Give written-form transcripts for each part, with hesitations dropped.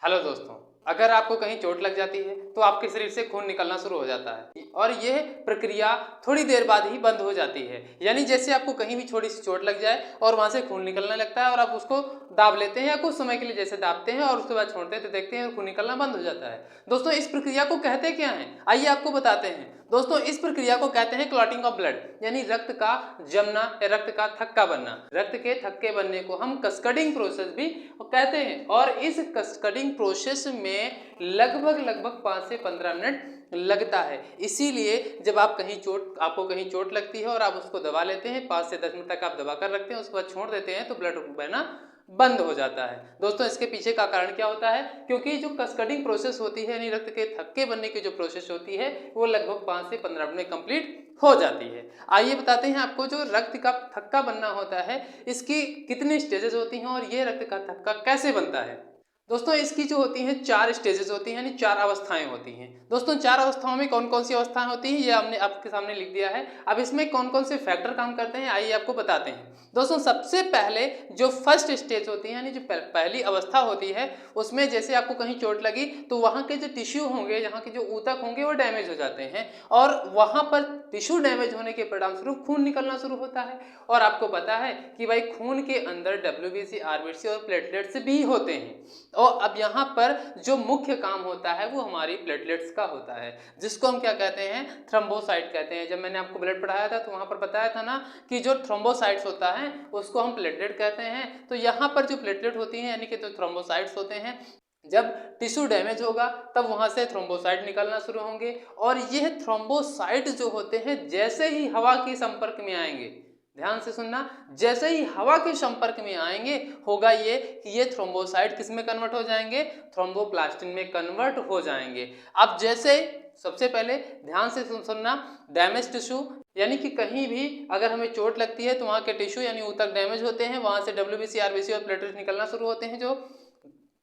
Hello दोस्तों, अगर आपको कहीं चोट लग जाती है तो आपके शरीर से खून निकलना शुरू हो जाता है और यह प्रक्रिया थोड़ी देर बाद ही बंद हो जाती है। यानी जैसे आपको कहीं भी छोटी सी चोट लग जाए और वहां से खून निकलने लगता है और आप उसको दाब लेते हैं या कुछ समय के लिए जैसे दाबते हैं और उसके बाद छोड़ते हैं तो देखते हैं खून निकलना बंद हो जाता है। दोस्तों, इस प्रक्रिया को कहते क्या है, आइए आपको बताते हैं। दोस्तों, इस प्रक्रिया को कहते हैं क्लॉटिंग ऑफ ब्लड, यानी रक्त का जमना या रक्त का थक्का बनना। रक्त के थक्के बनने को हम कस्कडिंग प्रोसेस भी कहते हैं और इस कस्कडिंग प्रोसेस में लगभग 5 से 15 मिनट लगता है। इसीलिए जब आपको कहीं चोट लगती है और आप उसको दबा लेते हैं, 5 से 10 मिनट तक आप दबा कर रखते हैं, उसके बाद छोड़ देते हैं तो ब्लड बहना बंद हो जाता है। दोस्तों, इसके पीछे का कारण क्या होता है? क्योंकि जो कस्कडिंग प्रोसेस होती है यानी रक्त के थक्के बनने की जो प्रोसेस होती है वो लगभग 5 से 15 मिनट में कंप्लीट हो जाती है। आइए बताते हैं आपको, जो रक्त का थक्का बनना होता है इसकी कितनी स्टेजेस होती हैं और ये रक्त का थक्का कैसे बनता है। दोस्तों, इसकी जो होती हैं 4 स्टेजेस होती हैं, यानी 4 अवस्थाएं होती हैं। दोस्तों, 4 अवस्थाओं में कौन कौन सी अवस्थाएं होती हैं ये हमने आपके सामने लिख दिया है। अब इसमें कौन कौन से फैक्टर काम करते हैं आइए आपको बताते हैं। दोस्तों, सबसे पहले जो फर्स्ट स्टेज होती है यानी जो पहली अवस्था होती है उसमें जैसे आपको कहीं चोट लगी तो वहाँ के जो टिश्यू होंगे, यहाँ के जो ऊतक होंगे वो डैमेज हो जाते हैं और वहाँ पर टिश्यू डैमेज होने के परिणाम स्वरूप खून निकलना शुरू होता है। और आपको पता है कि भाई खून के अंदर WBC, RBC और प्लेटलेट्स भी होते हैं और अब यहाँ पर जो मुख्य काम होता है वो हमारी प्लेटलेट्स का होता है, जिसको हम क्या कहते हैं, थ्रोम्बोसाइट कहते हैं। जब मैंने आपको ब्लड पढ़ाया था तो वहाँ पर बताया था ना कि जो थ्रोम्बोसाइट्स होता है उसको हम प्लेटलेट कहते हैं। तो यहाँ पर जो प्लेटलेट होती हैं यानी कि जो थ्रोम्बोसाइट्स होते हैं, जब टिश्यू डैमेज होगा तब वहाँ से थ्रोम्बोसाइट निकलना शुरू होंगे और यह थ्रोम्बोसाइट जो होते हैं जैसे ही हवा के संपर्क में आएंगे, ध्यान से सुनना, जैसे ही हवा के संपर्क में आएंगे होगा ये कि ये थ्रोम्बोसाइट किस में कन्वर्ट हो जाएंगे, थ्रोम्बोप्लास्टिन में कन्वर्ट हो जाएंगे। अब जैसे सबसे पहले ध्यान से सुनना, डैमेज टिश्यू यानी कि कहीं भी अगर हमें चोट लगती है तो वहाँ के टिश्यू यानी ऊतक डैमेज होते हैं, वहाँ से WBC, RBC और प्लेटलेट्स निकलना शुरू होते हैं। जो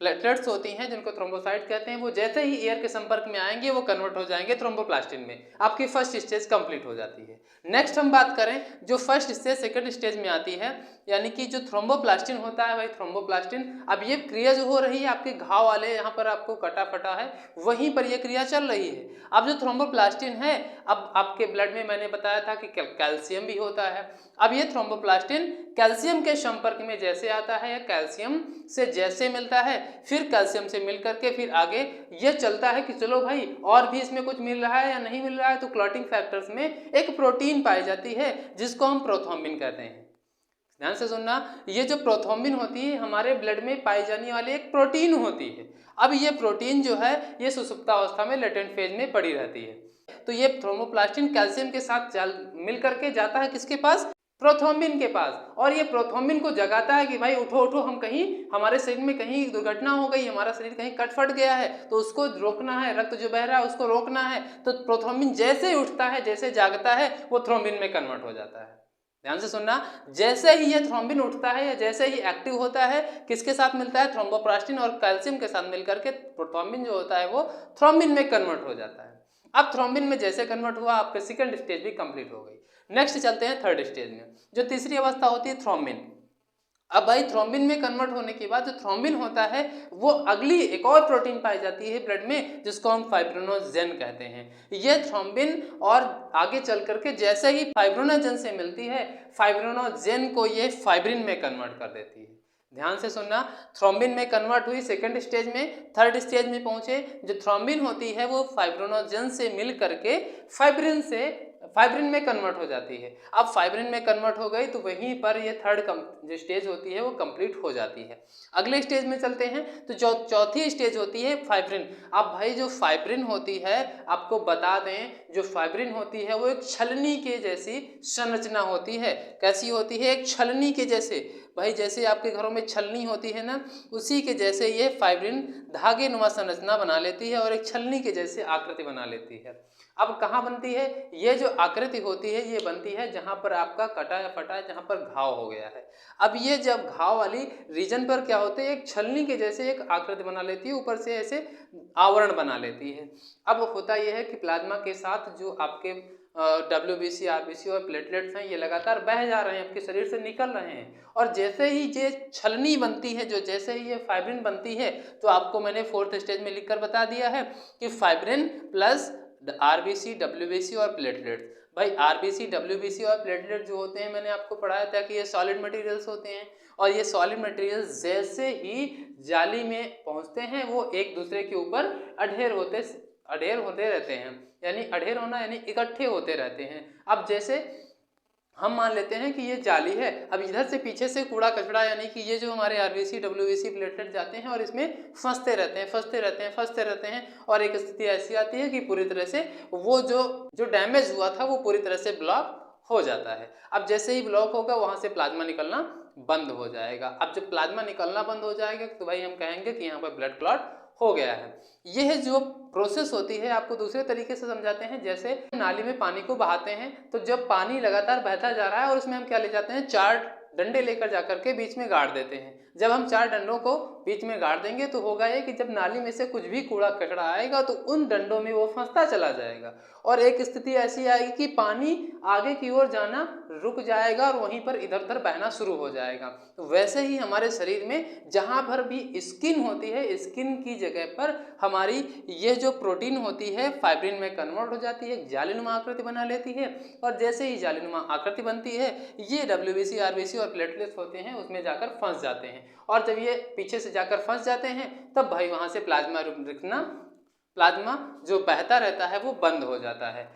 प्लेटलेट्स होती हैं जिनको थ्रोम्बोसाइट कहते हैं, वो जैसे ही एयर के संपर्क में आएंगे वो कन्वर्ट हो जाएंगे थ्रोम्बोप्लास्टिन में। आपकी फर्स्ट स्टेज कंप्लीट हो जाती है। नेक्स्ट हम बात करें जो फर्स्ट स्टेज सेकंड स्टेज में आती है, यानी कि जो थ्रोम्बोप्लास्टिन होता है, भाई थ्रोम्बोप्लास्टिन, अब ये क्रिया जो हो रही है आपके घाव वाले यहाँ पर आपको कटा फटा है वहीं पर ये क्रिया चल रही है। अब जो थ्रोम्बोप्लास्टिन है, अब आपके ब्लड में मैंने बताया था कि कैल्शियम भी होता है। अब ये थ्रोम्बोप्लास्टिन कैल्शियम के संपर्क में जैसे आता है या कैल्शियम से जैसे मिलता है, फिर कैल्शियम से मिल करके फिर आगे ये चलता है कि चलो भाई और भी इसमें कुछ मिल रहा है या नहीं मिल रहा है, तो क्लॉटिंग फैक्टर्स में एक प्रोटीन पाई जाती है जिसको हम प्रोथ्रोम्बिन कहते हैं। ध्यान से सुनना, ये जो प्रोथ्रोम्बिन होती है हमारे ब्लड में पाई जाने वाली एक प्रोटीन होती है। अब ये प्रोटीन जो है ये सुषुप्तावस्था में लेटेंट फेज में पड़ी रहती है। तो ये थ्रोम्बोप्लास्टिन कैल्शियम के साथ मिल करके जाता है किसके पास, प्रोथ्रोम्बिन के पास, और ये प्रोथ्रोम्बिन को जगाता है कि भाई उठो उठो, हम कहीं हमारे शरीर में कहीं दुर्घटना हो गई, हमारा शरीर कहीं कट फट गया है तो उसको रोकना है, रक्त जो बह रहा है उसको रोकना है। तो प्रोथ्रोम्बिन जैसे उठता है, जैसे जागता है, वो थ्रोम्बिन में कन्वर्ट हो जाता है। ध्यान से सुनना, जैसे ही ये थ्रोम्बिन उठता है या जैसे ही एक्टिव होता है, किसके साथ मिलता है, थ्रोम्बोप्लास्टिन और कैल्शियम के साथ मिलकर के प्रोथ्रोम्बिन जो होता है वो थ्रोम्बिन में कन्वर्ट हो जाता है। अब थ्रोम्बिन में जैसे कन्वर्ट हुआ, आपका सेकंड स्टेज भी कंप्लीट हो गई। नेक्स्ट चलते हैं थर्ड स्टेज में, जो तीसरी अवस्था होती है थ्रोम्बिन। अब भाई थ्रोम्बिन में कन्वर्ट होने के बाद जो थ्रोम्बिन होता है वो अगली एक और प्रोटीन पाई जाती है ब्लड में जिसको हम फाइब्रिनोजेन कहते हैं। ये थ्रोम्बिन और आगे चल करके जैसे ही फाइब्रिनोजेन से मिलती है, फाइब्रिनोजेन को ये फाइब्रिन में कन्वर्ट कर देती है। ध्यान से सुनना, थ्रोम्बिन में कन्वर्ट हुई सेकंड स्टेज में, थर्ड स्टेज में पहुंचे, जो थ्रोम्बिन होती है वो फाइब्रिनोजेन से मिल करके फाइब्रिन में कन्वर्ट हो जाती है। अब फाइब्रिन में कन्वर्ट हो गई तो वहीं पर ये थर्ड जो स्टेज होती है वो कंप्लीट हो जाती है। अगले स्टेज में चलते हैं तो चौथी स्टेज होती है फाइब्रिन। अब भाई जो फाइब्रिन होती है, आपको बता दें, जो फाइब्रिन होती है वो एक छलनी के जैसी संरचना होती है। कैसी होती है, एक छलनी के जैसे, भाई जैसे आपके घरों में छलनी होती है ना, उसी के जैसे ये फाइब्रिन धागे नुमा संरचना बना लेती है और एक छलनी के जैसे आकृति बना लेती है। अब कहाँ बनती है ये जो आकृति होती है, ये बनती है जहाँ पर आपका कटा या फटा, जहाँ पर घाव हो गया है। अब ये जब घाव वाली रीजन पर क्या होते हैं, एक छलनी के जैसे एक आकृति बना लेती है, ऊपर से ऐसे आवरण बना लेती है। अब होता यह है कि प्लाज्मा के साथ जो आपके WBC, RBC और प्लेटलेट्स हैं, ये लगातार बह जा रहे हैं, आपके शरीर से निकल रहे हैं। और जैसे ही ये छलनी बनती है, जो जैसे ही ये फाइब्रिन बनती है, तो आपको मैंने 4th स्टेज में लिखकर बता दिया है कि फाइब्रिन प्लस RBC, WBC और प्लेटलेट्स। भाई RBC, WBC और प्लेटलेट जो होते हैं, मैंने आपको पढ़ाया था कि ये सॉलिड मटेरियल्स होते हैं, और ये सॉलिड मटेरियल्स जैसे ही जाली में पहुंचते हैं वो एक दूसरे के ऊपर अढेर होते रहते हैं। यानी अढेर होना यानी इकट्ठे होते रहते हैं। अब जैसे हम मान लेते हैं कि ये जाली है, अब इधर से पीछे से कूड़ा कचड़ा यानी कि ये जो हमारे RBC, WBC प्लेटलेट जाते हैं और इसमें फंसते रहते हैं और एक स्थिति ऐसी आती है कि पूरी तरह से वो जो डैमेज हुआ था वो पूरी तरह से ब्लॉक हो जाता है। अब जैसे ही ब्लॉक होगा वहाँ से प्लाज्मा निकलना बंद हो जाएगा। अब जब प्लाज्मा निकलना बंद हो जाएगा तो भाई हम कहेंगे कि यहाँ पर ब्लड क्लॉट हो गया है। यह जो प्रोसेस होती है आपको दूसरे तरीके से समझाते हैं। जैसे नाली में पानी को बहाते हैं, तो जब पानी लगातार बहता जा रहा है और उसमें हम क्या ले जाते हैं, 4 डंडे लेकर जाकर के बीच में गाड़ देते हैं। जब हम 4 डंडों को बीच में गाड़ देंगे तो होगा ये कि जब नाली में से कुछ भी कूड़ा कचड़ा आएगा तो उन डंडों में वो फंसता चला जाएगा और एक स्थिति ऐसी आएगी कि पानी आगे की ओर जाना रुक जाएगा और वहीं पर इधर उधर बहना शुरू हो जाएगा। तो वैसे ही हमारे शरीर में जहाँ पर भी स्किन होती है, स्किन की जगह पर हमारी ये जो प्रोटीन होती है फाइब्रिन में कन्वर्ट हो जाती है, जालीनुमा आकृति बना लेती है, और जैसे ही जालीनुमा आकृति बनती है ये WBC, RBC और प्लेटलेट्स होते हैं उसमें जाकर फंस जाते हैं, और जब ये पीछे से जाकर फंस जाते हैं तब भाई वहाँ से प्लाज्मा जो बहता रहता है वो बंद हो जाता है।